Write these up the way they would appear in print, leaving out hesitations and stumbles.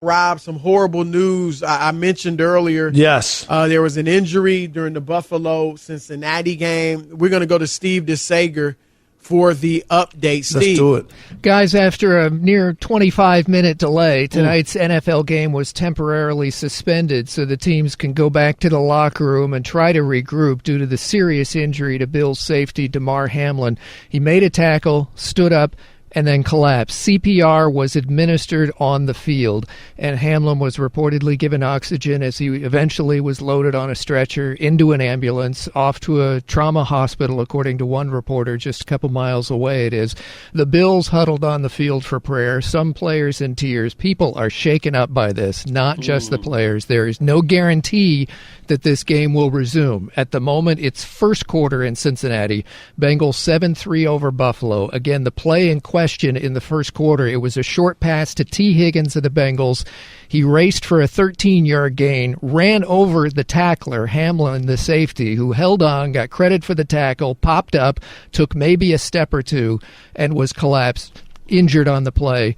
Rob, some horrible news. I mentioned earlier. Yes. There was an injury during the Buffalo-Cincinnati game. We're going to go to Steve DeSager for the update. Steve. Let's do it. Guys, after a near 25-minute delay, tonight's NFL game was temporarily suspended so the teams can go back to the locker room and try to regroup due to the serious injury to Bills safety Damar Hamlin. He made a tackle, stood up, and then collapsed. CPR was administered on the field, and Hamlin was reportedly given oxygen as he eventually was loaded on a stretcher into an ambulance off to a trauma hospital, according to one reporter just a couple miles away it is. The Bills huddled on the field for prayer, some players in tears. People are shaken up by this, not just the players. There is no guarantee that this game will resume. At the moment, it's first quarter in Cincinnati. Bengals 7-3 over Buffalo. Again, the play in question in the first quarter, it was a short pass to T. Higgins of the Bengals. He raced for a 13-yard gain, ran over the tackler, Hamlin, the safety, who held on, got credit for the tackle, popped up, took maybe a step or two, and was collapsed, injured on the play,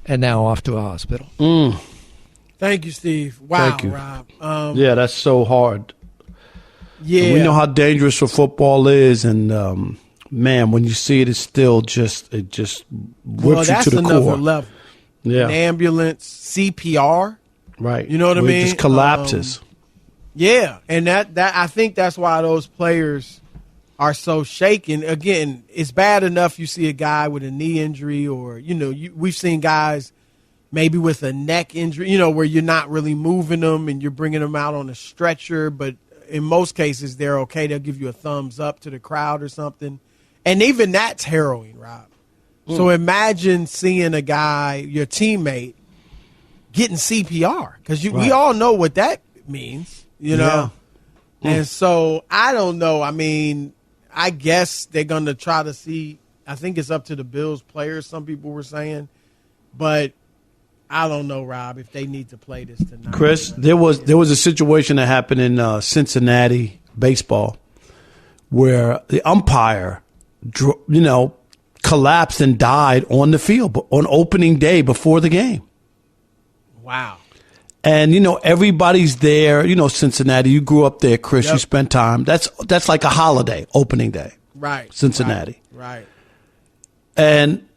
and now off to a hospital. Thank you, Steve. Wow, Thank you. Rob. Yeah, that's so hard. Yeah. And we know how dangerous football is, and man, when you see it, it just whips you that's to the another core. level. Yeah, An ambulance, CPR. right. You know what I Where mean? It just collapses. Yeah, and that I think that's why those players are so shaken. Again, it's bad enough you see a guy with a knee injury, or we've seen guys maybe with a neck injury, where you're not really moving them and you're bringing them out on a stretcher, but in most cases they're okay. They'll give you a thumbs up to the crowd or something, and even that's harrowing, Rob. So imagine seeing a guy, your teammate, getting CPR, because we all know what that means, Yeah. And so I don't know. I mean, I guess they're going to try to see. I think it's up to the Bills players, some people were saying. But I don't know, Rob, if they need to play this tonight. Chris, there was a situation that happened in Cincinnati baseball where the umpire, collapsed and died on the field on opening day before the game. Wow. And, everybody's there. Cincinnati, you grew up there, Chris. Yep. You spent time. That's like a holiday, opening day. Right. Cincinnati. Right. And,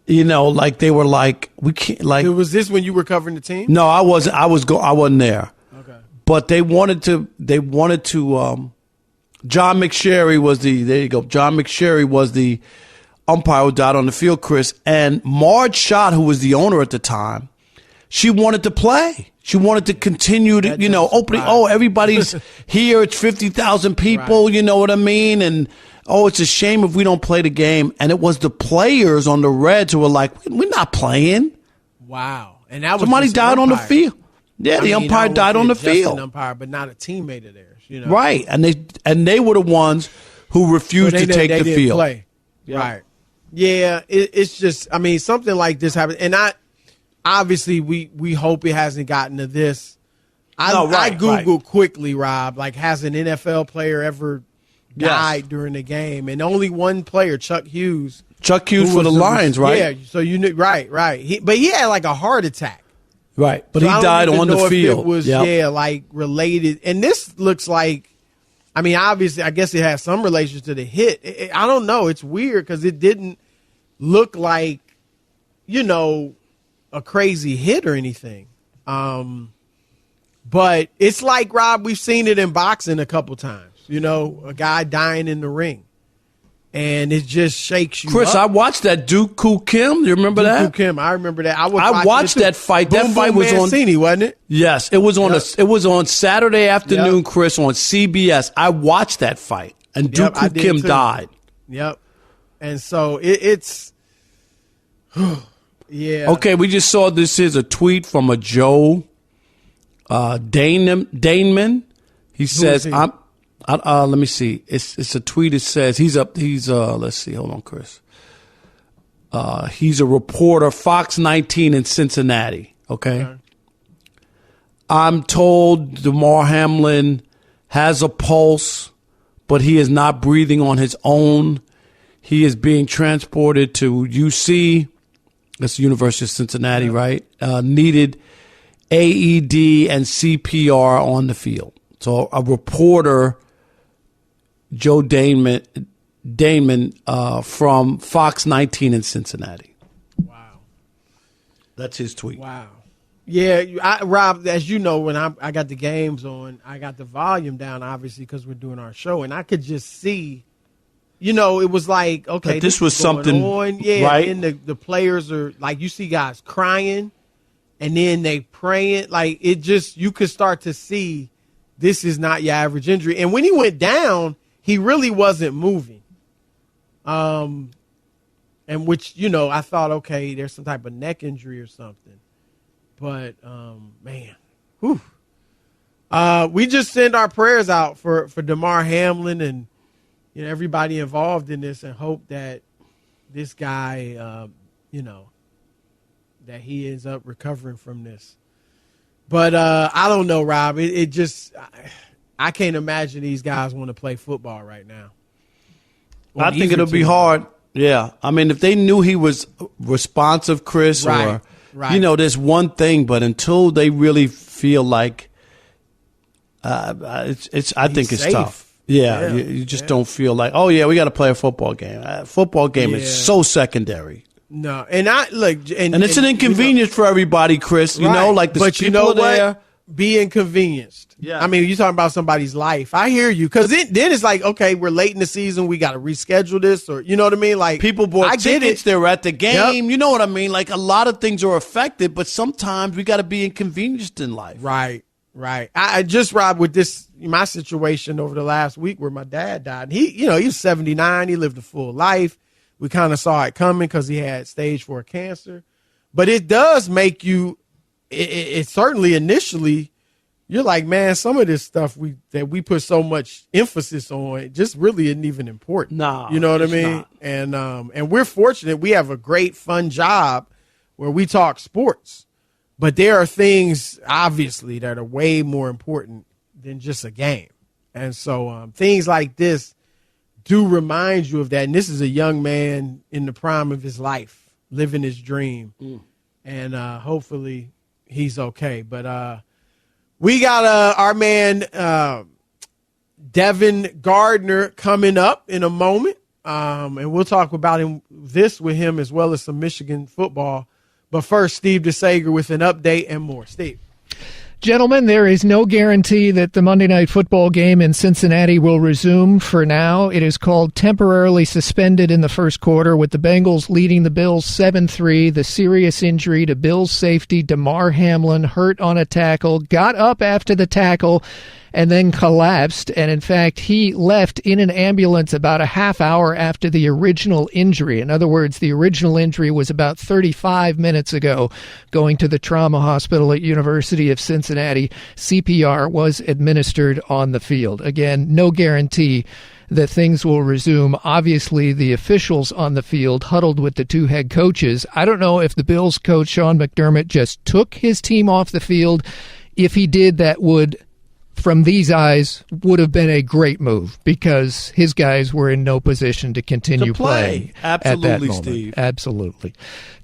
they were like, we can't, like. Was this when you were covering the team? No, I wasn't. I wasn't there. Okay. But they wanted to, John McSherry was John McSherry was the umpire who died on the field, Chris. And Marge Schott, who was the owner at the time, she wanted to play. She wanted to continue to, opening. Oh, everybody's here. It's 50,000 people. Right. You know what I mean? And, it's a shame if we don't play the game. And it was the players on the Reds who were like, we're not playing. Wow. And that was somebody died on the field. Yeah, the umpire died on the field. An umpire, but not a teammate of theirs. Right. And they were the ones who refused to take the field. Play. Yep. Right. Yeah, it's just, something like this happened. And obviously, we hope it hasn't gotten to this. I Googled quickly, Rob, has an NFL player ever died during the game? And only one player, Chuck Hughes for the Lions, right? Yeah, so you knew, right. But he had a heart attack. Right, but he died on the field. It was, related. And this looks like, obviously, I guess it has some relation to the hit. I don't know. It's weird because it didn't look like, a crazy hit or anything. But it's like, Rob, we've seen it in boxing a couple times. A guy dying in the ring. And it just shakes you Chris, up. I watched that Duke Koo Kim. You remember that? Duke Koo Kim, I remember that. I watched that fight. That fight was Mancini, on, wasn't it? Yes, it was on. It was on Saturday afternoon, Chris, on CBS. I watched that fight, and Duke Koo Kim died. Yep. And so it's, yeah. Okay, we just saw this is a tweet from a Joe Daneman. He says, let me see. It's a tweet. It says let's see. Hold on, Chris. He's a reporter, Fox 19 in Cincinnati. Okay. I'm told Demar Hamlin has a pulse, but he is not breathing on his own. He is being transported to UC. That's the University of Cincinnati, right? Needed AED and CPR on the field. So a reporter, Joe Damon from Fox 19 in Cincinnati. Wow. That's his tweet. Wow. Yeah, Rob, as you know, when I got the games on, I got the volume down, obviously, because we're doing our show, and I could just see, it was like, okay, that this was is going something, on. Yeah, right? And the players are, like, you see guys crying, and then they praying. Like, it just, you could start to see this is not your average injury. And when he went down, he really wasn't moving. And which, I thought, okay, there's some type of neck injury or something. But, man, whew. We just send our prayers out for Damar Hamlin and everybody involved in this, and hope that this guy, that he ends up recovering from this. But I don't know, Rob. It just I can't imagine these guys want to play football right now. I think it'll be hard. Yeah, I mean, if they knew he was responsive, Chris, right. There's one thing, but until they really feel like, I think it's safe. Tough. Yeah, you just don't feel like, oh yeah, we got to play a football game. Football game is so secondary. No, and I look, and it's an inconvenience for everybody, Chris. Right. The but people you know what? there. Be inconvenienced. Yeah. I mean, you're talking about somebody's life. I hear you, because then it's like, okay, we're late in the season, we got to reschedule this, or you know what I mean? Like, people bought tickets, they're at the game. Yep. You know what I mean? Like, a lot of things are affected, but sometimes we got to be inconvenienced in life. Right. I just, Rob, with my situation over the last week where my dad died. He was 79. He lived a full life. We kind of saw it coming because he had stage 4 cancer. But it does make you, it certainly initially, you're like, man, some of this stuff that we put so much emphasis on, it just really isn't even important. No, you know what I mean? Not. And we're fortunate. We have a great, fun job where we talk sports. But there are things, obviously, that are way more important than just a game. And so things like this do remind you of that. And this is a young man in the prime of his life, living his dream. And hopefully he's okay. But we got our man Devin Gardner coming up in a moment. And we'll talk about with him as well as some Michigan football. But first, Steve DeSager with an update and more. Steve. Gentlemen, there is no guarantee that the Monday Night Football game in Cincinnati will resume for now. It is called temporarily suspended in the first quarter, with the Bengals leading the Bills 7-3. The serious injury to Bills safety Damar Hamlin, hurt on a tackle, got up after the tackle, and then collapsed. And in fact, he left in an ambulance about a half hour after the original injury. In other words, the original injury was about 35 minutes ago. Going to the trauma hospital at University of Cincinnati, CPR was administered on the field. Again, no guarantee that things will resume. Obviously, the officials on the field huddled with the two head coaches. I don't know if the Bills coach, Sean McDermott, just took his team off the field. If he did, that would, from these eyes, would have been a great move, because his guys were in no position to continue playing at that moment. Steve. Absolutely.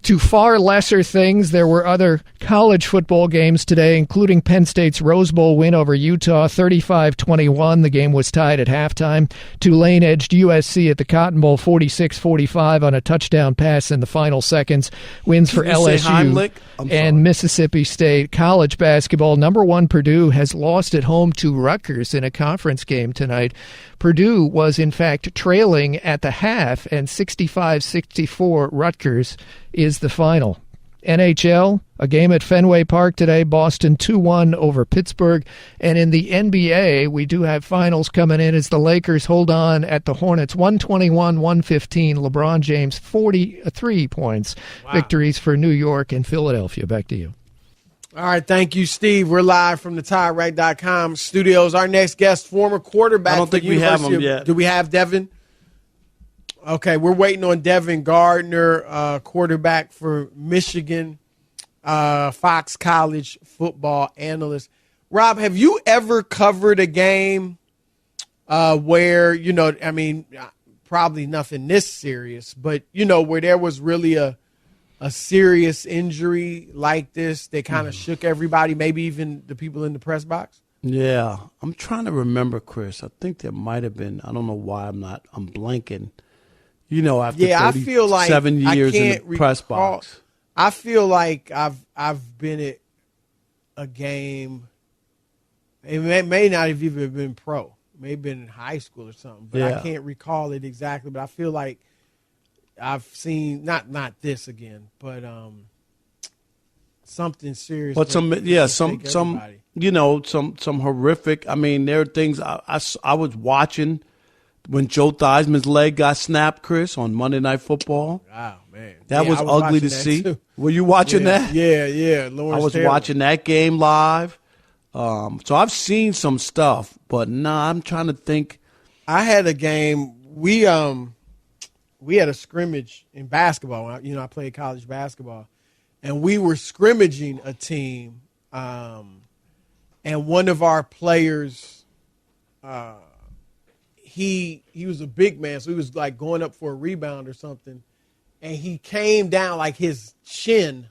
To far lesser things, there were other college football games today, including Penn State's Rose Bowl win over Utah, 35-21. The game was tied at halftime. Tulane edged USC at the Cotton Bowl 46-45 on a touchdown pass in the final seconds. Wins for LSU and Mississippi State. College basketball, number 1 Purdue has lost at home to Rutgers in a conference game tonight. Purdue was, in fact, trailing at the half, and 65-64 Rutgers is the final. NHL, a game at Fenway Park today, Boston 2-1 over Pittsburgh. And in the NBA, we do have finals coming in as the Lakers hold on at the Hornets 121-115. LeBron James 43 points. Wow. Victories for New York and Philadelphia. Back to you. All right, thank you, Steve. We're live from the TireRack.com studios. Our next guest, former quarterback. I don't think we have him yet. Do we have Devin? Okay, we're waiting on Devin Gardner, quarterback for Michigan, Fox College football analyst. Rob, have you ever covered a game where, probably nothing this serious, but, where there was really a a serious injury like this that kind of shook everybody, maybe even the people in the press box? Yeah, I'm trying to remember, Chris. I think there might have been. I don't know why I'm blanking. After I feel like 7 years in the press box. I feel like I've been at a game. It may not have even been pro. It may have been in high school or something, but I can't recall it exactly. But I feel like I've seen not this again, but something serious. But some horrific. I mean, there are things I was watching when Joe Theismann's leg got snapped, Chris, on Monday Night Football. Wow, man, that was ugly to see. Too. Were you watching that? Yeah. I was watching that game live. So I've seen some stuff, but I'm trying to think. I had a game. We had a scrimmage in basketball. I played college basketball, and we were scrimmaging a team. And one of our players, he was a big man, so he was like going up for a rebound or something, and he came down like his chin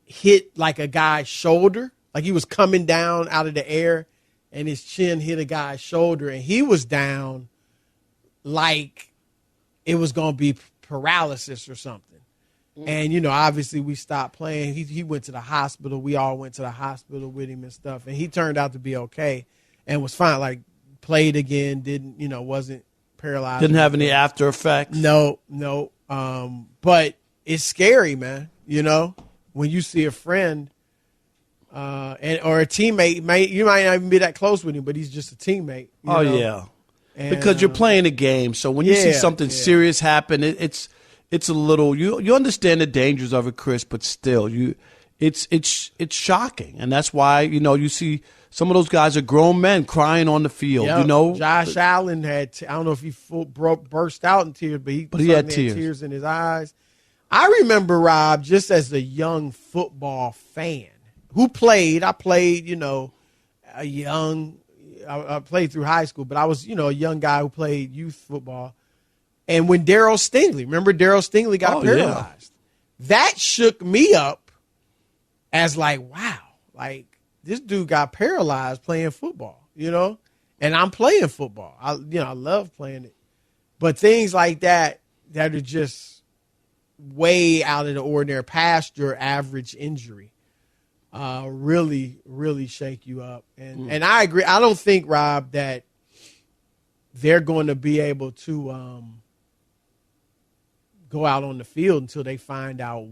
hit like a guy's shoulder. Like he was coming down out of the air, and his chin hit a guy's shoulder, and he was down like it was going to be paralysis or something. And, obviously we stopped playing. He went to the hospital. We all went to the hospital with him and stuff, and he turned out to be okay and was fine. Like, played again, wasn't paralyzed. Didn't have any after effects. No. But it's scary, man, when you see a friend or a teammate, you might not even be that close with him, but he's just a teammate. Yeah. And, because you're playing a game, so when you see something serious happen, it's a little. You understand the dangers of it, Chris, but still, it's shocking, and that's why you see some of those guys are grown men crying on the field. Josh Allen had. I don't know if he burst out in tears, but he had tears in his eyes. I remember, Rob, just as a young football fan who played. I played, I played through high school, but I was, a young guy who played youth football. And when Darryl Stingley got paralyzed, that shook me up as like, wow, like this dude got paralyzed playing football, and I'm playing football. I love playing it. But things like that are just way out of the ordinary, past your average injury. Really, really shake you up. And I agree. I don't think, Rob, that they're going to be able to go out on the field until they find out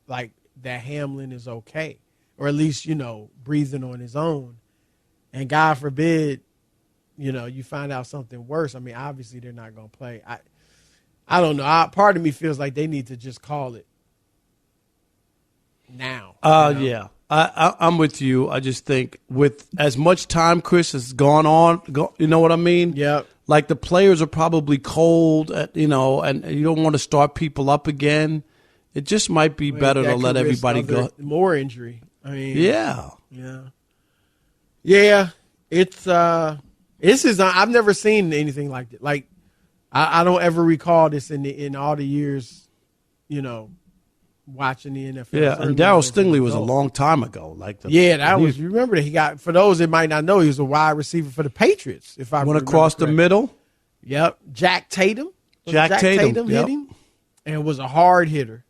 that Hamlin is okay, or at least, breathing on his own. And God forbid, you find out something worse. I mean, obviously they're not going to play. I don't know. Part of me feels like they need to just call it now. Yeah. I'm with you. I just think with as much time, Chris, has gone on, you know what I mean? Yeah. Like the players are probably cold, and you don't want to start people up again. It just might be better to let everybody go. More injury. I mean, yeah. It's this is. I've never seen anything like it. Like I don't ever recall this in all the years, watching the NFL. Yeah, and Darryl Stingley was a long time ago. You remember that he got, for those that might not know, he was a wide receiver for the Patriots. If I went across the middle. Yep, Jack Tatum Tatum hit him, and was a hard hitter,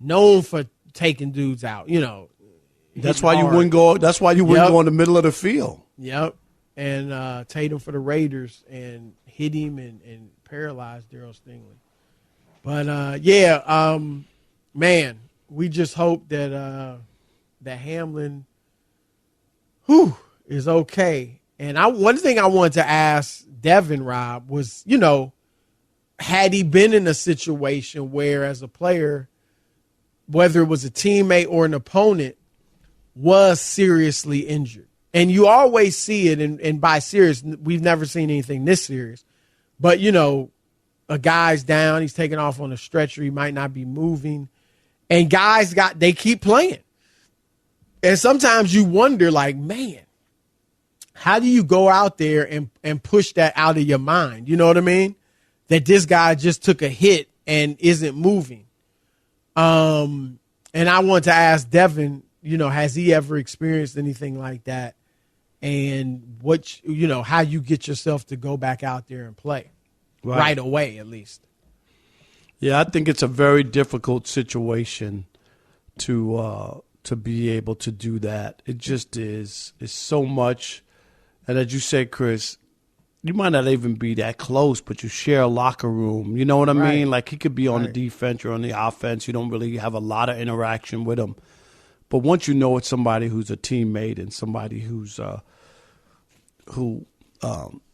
known for taking dudes out. That's why you wouldn't go. That's why you wouldn't go in the middle of the field. Yep, and Tatum for the Raiders and hit him and paralyzed Darryl Stingley. But man, we just hope that that Hamlin, is okay. And one thing I wanted to ask Devin, Rob, was, had he been in a situation where, as a player, whether it was a teammate or an opponent, was seriously injured. And you always see it, and by serious, we've never seen anything this serious. But, a guy's down, he's taking off on a stretcher, he might not be moving. And guys they keep playing. And sometimes you wonder, like, man, how do you go out there and push that out of your mind? You know what I mean? That this guy just took a hit and isn't moving. And I want to ask Devin, has he ever experienced anything like that? And how you get yourself to go back out there and play right away, at least. Yeah, I think it's a very difficult situation to be able to do that. It just is. It's so much. And as you said, Chris, you might not even be that close, but you share a locker room. You know what I mean? Like he could be on the defense or on the offense. You don't really have a lot of interaction with him. But once you know it's somebody who's a teammate and somebody who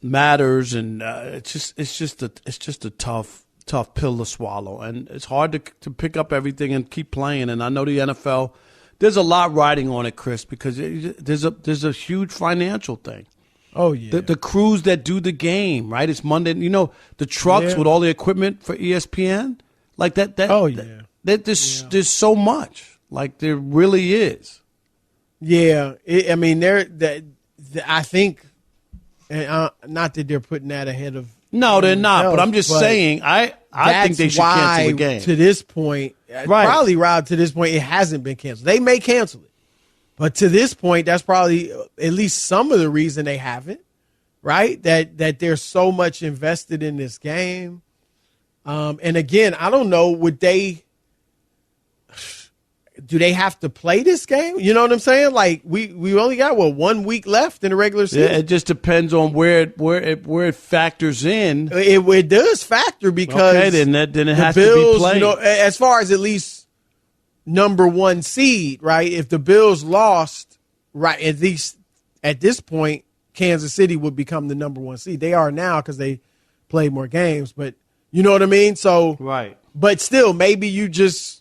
matters, and it's just a tough pill to swallow, and it's hard to pick up everything and keep playing. And I know the NFL, there's a lot riding on it, Chris, because there's a huge financial thing. Oh yeah, the crews that do the game, right? It's Monday. The trucks with all the equipment for ESPN, like that. Oh yeah, there's so much. Like there really is. Yeah, I think, not that they're putting that ahead of. No, they're not. But I'm just saying, I think they should cancel the game. To this point, probably, Rob, to this point, it hasn't been canceled. They may cancel it, but to this point, that's probably at least some of the reason they haven't. Right? That there's so much invested in this game, and again, I don't know. Do they have to play this game? You know what I'm saying? Like we only got 1 week left in the regular season. Yeah, it just depends on where it factors in. It does factor because then it has Bills, to be played. As far as at least number 1 seed, right? If the Bills lost, right, at least at this point, Kansas City would become the number 1 seed. They are now because they play more games, but you know what I mean? So right. But still, maybe you just.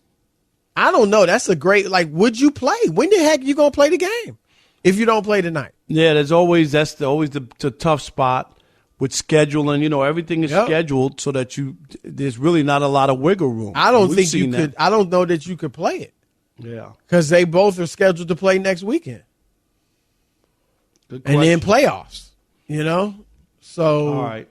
I don't know. That's a great, would you play? When the heck are you going to play the game if you don't play tonight? Yeah, that's always the tough spot with scheduling. Everything is scheduled so that there's really not a lot of wiggle room. I don't think you could. I don't know that you could play it. Yeah. Because they both are scheduled to play next weekend. Good and then playoffs, So. All right.